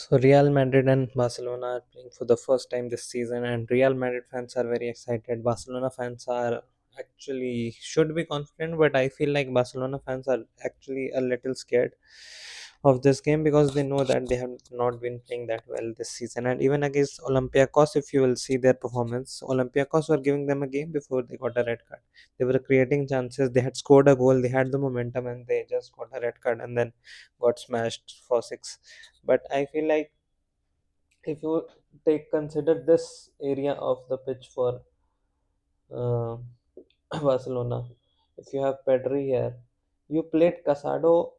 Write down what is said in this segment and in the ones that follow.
So Real Madrid and Barcelona are playing for the first time this season, and Real Madrid fans are very excited. Barcelona fans are actually should be confident, but I feel like Barcelona fans are actually a little scared of this game because they know that they have not been playing that well this season. And even against Olympiacos, if you will see their performance, Olympiacos were giving them a game before they got a red card. They were creating chances, they had scored a goal, they had the momentum, and they just got a red card and then got smashed for six. But I feel like if you take consider this area of the pitch for uh, Barcelona, if you have Pedri here, you played Casado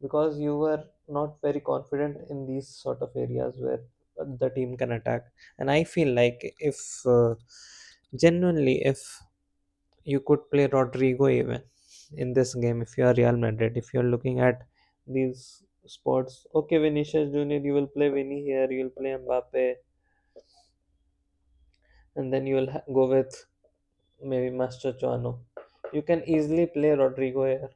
because you were not very confident in these sort of areas where the team can attack. And I feel like if genuinely, if you could play Rodrigo even in this game, if you are Real Madrid, if you're looking at these spots, okay, Vinicius Junior, you will play Vinny here, you will play Mbappe, and then you will go with maybe Master Chuano. You can easily play Rodrigo here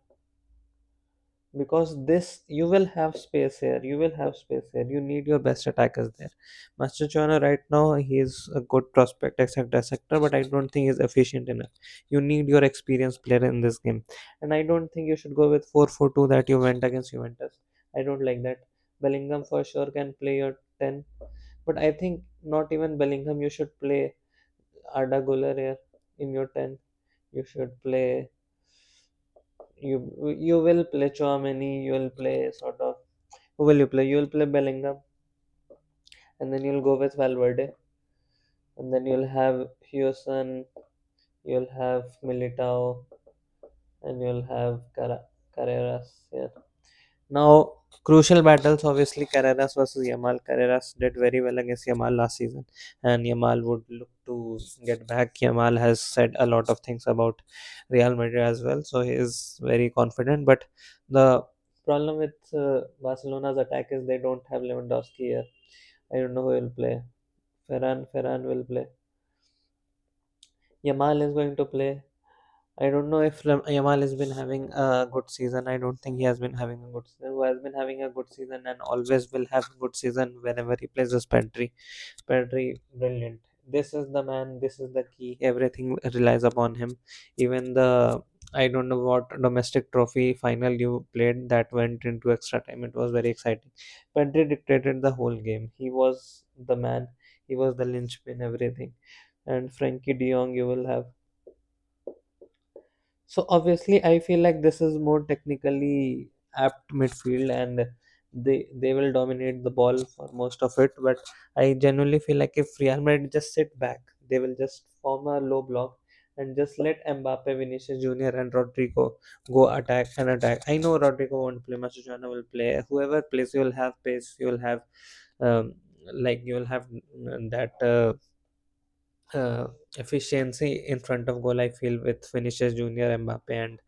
because this you will have space here. You will have space here. You need your best attackers there. Master Chuano right now he is a good prospect, etc. etc. But I don't think he's efficient enough. You need your experienced player in this game, and I don't think you should go with 4-4-2 that you went against Juventus. I don't like that. Bellingham for sure can play your 10, but I think not even Bellingham. You should play Arda Güler here in your 10. You should play. You will play Chouameni. You will play sort of. Who will you play? You will play Bellingham, and then you'll go with Valverde, and then you'll have Houston. You'll have Militao, and you'll have Carreras here. Now, crucial battles obviously Carreras versus Yamal. Carreras did very well against Yamal last season, and Yamal would look to get back. Yamal has said a lot of things about Real Madrid as well, so he is very confident. But the problem with Barcelona's attack is they don't have Lewandowski here. I don't know who will play. Ferran will play. Yamal is going to play. I don't know if Yamal has been having a good season. I don't think he has been having a good season. Who has been having a good season and always will have a good season whenever he plays as Pedri. Pedri, brilliant. This is the man. This is the key. Everything relies upon him. Even the I don't know what domestic trophy final you played that went into extra time. It was very exciting. Pedri dictated the whole game. He was the man. He was the linchpin. Everything. And Frankie De Jong, you will have. So obviously, I feel like this is more technically apt midfield, and they will dominate the ball for most of it. But I genuinely feel like if Real Madrid just sit back, they will just form a low block and just let Mbappe, Vinicius Junior, and Rodrigo go attack and attack. I know Rodrigo won't play, Mascherano will play. Whoever plays, you will have pace. You will have um, you will have that. Uh, Efficiency in front of goal. I feel with Vinicius Junior, Mbappe, and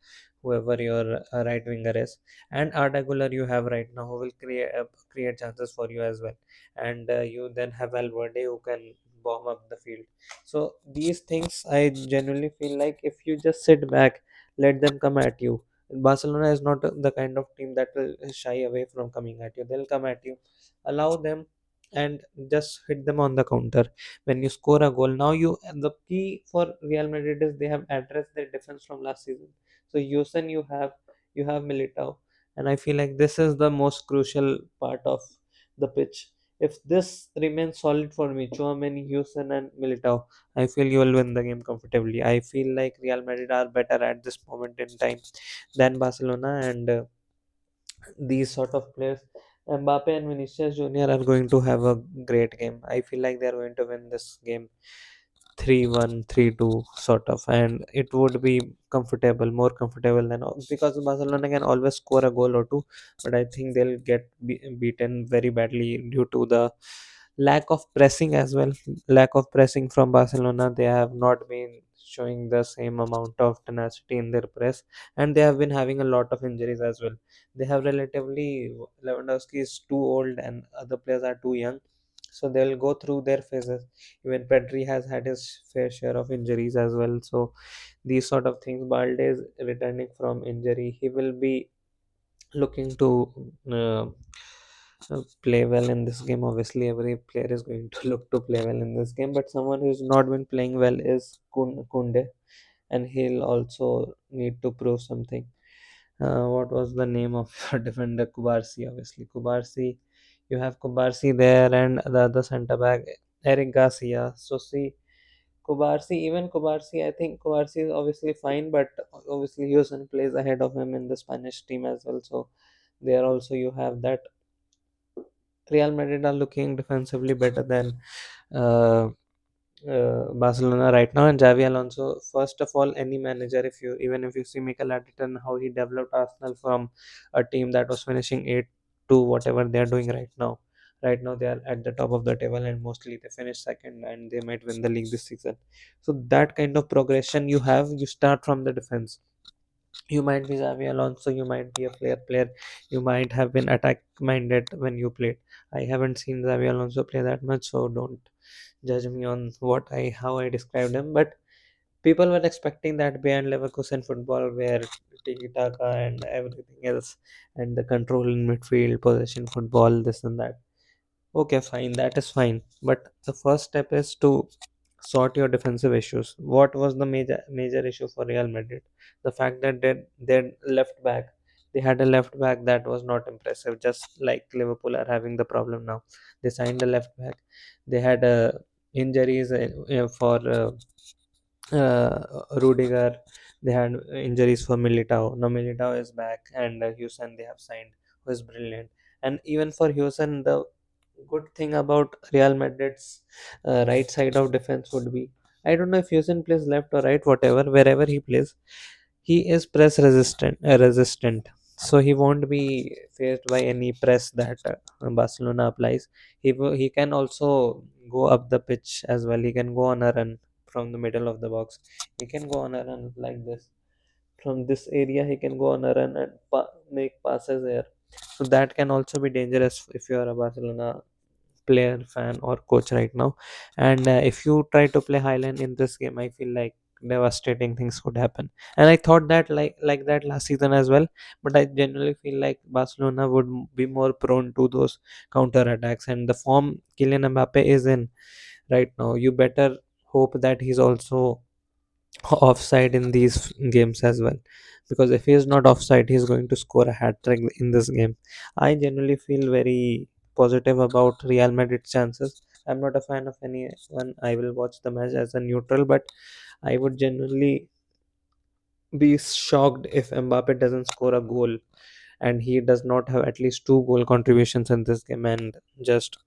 whoever your right winger is, and Arda Güler you have right now who will create chances for you as well, and you then have Valverde who can bomb up the field. So these things I genuinely feel like if you just sit back, let them come at you. Barcelona is not the kind of team that will shy away from coming at you. They'll come at you. Allow them and just hit them on the counter when you score a goal. Now you the key for Real Madrid is they have addressed their defense from last season. So Houston you have Militao, and I feel like this is the most crucial part of the pitch. If this remains solid for me, Chouameni, Houston, and Militao, I feel you will win the game comfortably. I feel like Real Madrid are better at this moment in time than Barcelona, and these sort of players. Mbappe and Vinicius Junior are going to have a great game. I feel like they are going to win this game 3-1, 3-2 sort of, and it would be comfortable, more comfortable than because Barcelona can always score a goal or two, but I think they'll get beaten very badly due to the lack of pressing as well. Lack of pressing from Barcelona. They have not been showing the same amount of tenacity in their press, and they have been having a lot of injuries as well. They have relatively Lewandowski is too old and other players are too young, so they'll go through their phases. Even Pedri has had his fair share of injuries as well. So these sort of things. Balde is returning from injury. He will be looking to play well in this game. Obviously, every player is going to look to play well in this game, but someone who's not been playing well is Kunde, and he'll also need to prove something. What was the name of your defender? Kubarsi, obviously. Kubarsi, you have Kubarsi there, and the other centre back, Eric Garcia. So, see, Kubarsi, even Kubarsi, I think Kubarsi is obviously fine, but obviously Houston plays ahead of him in the Spanish team as well. So, there also you have that. Real Madrid are looking defensively better than uh, Barcelona right now. And Xavi Alonso, first of all, any manager, if you even if you see Mikel Arteta and how he developed Arsenal from a team that was finishing eight to whatever they are doing right now. Right now, they are at the top of the table, and mostly they finish second, and they might win the league this season. So that kind of progression you have, you start from the defense. You might be Xavi Alonso, you might be a player, you might have been attack minded when you played. I haven't seen Xavi Alonso play that much, so don't judge me on how I described him. But people were expecting that Bayern Leverkusen football where tiki taka and everything else, and the control in midfield, possession football, this and that. Okay, fine, that is fine. But the first step is to sort your defensive issues. What was the major issue for Real Madrid? The fact that their left back, they had a left back that was not impressive, just like Liverpool are having the problem now. They signed a left back. They had injuries for Rudiger. They had injuries for Militao. Now Militao is back, and Houston they have signed, who is brilliant. And even for Houston, the good thing about Real Madrid's right side of defense would be, I don't know if Houston plays left or right, whatever, wherever he plays, he is press resistant. So he won't be faced by any press that Barcelona applies. He can also go up the pitch as well. He can go on a run from the middle of the box. He can go on a run like this. From this area, he can go on a run and make passes there. So that can also be dangerous if you are a Barcelona player, fan, or coach right now. And if you try to play Highland in this game, I feel like devastating things could happen. And I thought that like that last season as well. But I generally feel like Barcelona would be more prone to those counter attacks. And the form Kylian Mbappe is in right now, you better hope that he's also offside in these games as well, because if he is not offside, he's going to score a hat trick in this game. I generally feel very positive about Real Madrid's chances. I'm not a fan of anyone. I will watch the match as a neutral, but I would genuinely be shocked if Mbappe doesn't score a goal, and he does not have at least two goal contributions in this game, and just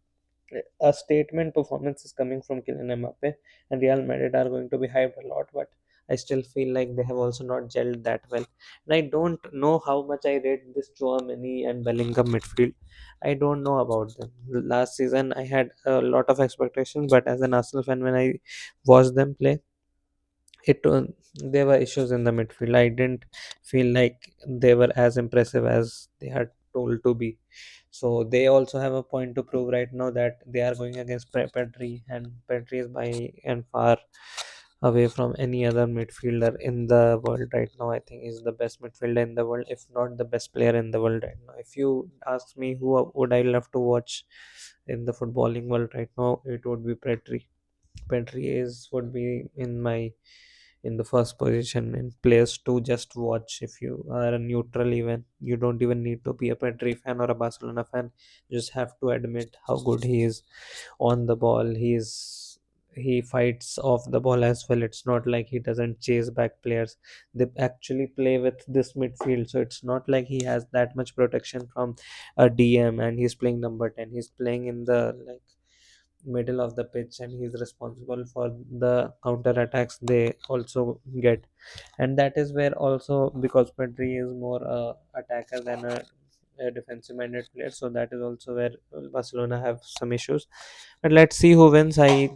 a statement performance is coming from Kylian Mbappe, and Real Madrid are going to be hyped a lot. But I still feel like they have also not gelled that well. And I don't know how much I rate this Chouameni and Bellingham midfield. I don't know about them. Last season, I had a lot of expectations, but as an Arsenal fan, when I watched them play, it there were issues in the midfield. I didn't feel like they were as impressive as they had told to be. So they also have a point to prove right now that they are going against Pedri, and Pedri is by and far away from any other midfielder in the world right now. I think is the best midfielder in the world, if not the best player in the world right now. If you ask me who would I love to watch in the footballing world right now, it would be Pedri. Pedri is would be in the first position in players to just watch. If you are a neutral, even you don't even need to be a Pedri fan or a Barcelona fan, you just have to admit how good he is on the ball. He fights off the ball as well. It's not like he doesn't chase back players. They actually play with this midfield, so it's not like he has that much protection from a DM and he's playing number 10. He's playing in the middle of the pitch, and he's responsible for the counter attacks they also get. And that is where also, because Pedri is more a attacker than a defensive minded player, so that is also where Barcelona have some issues. But let's see who wins. I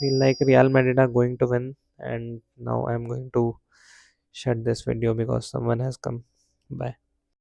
feel like Real Madrid are going to win. And now I'm going to shut this video because someone has come by.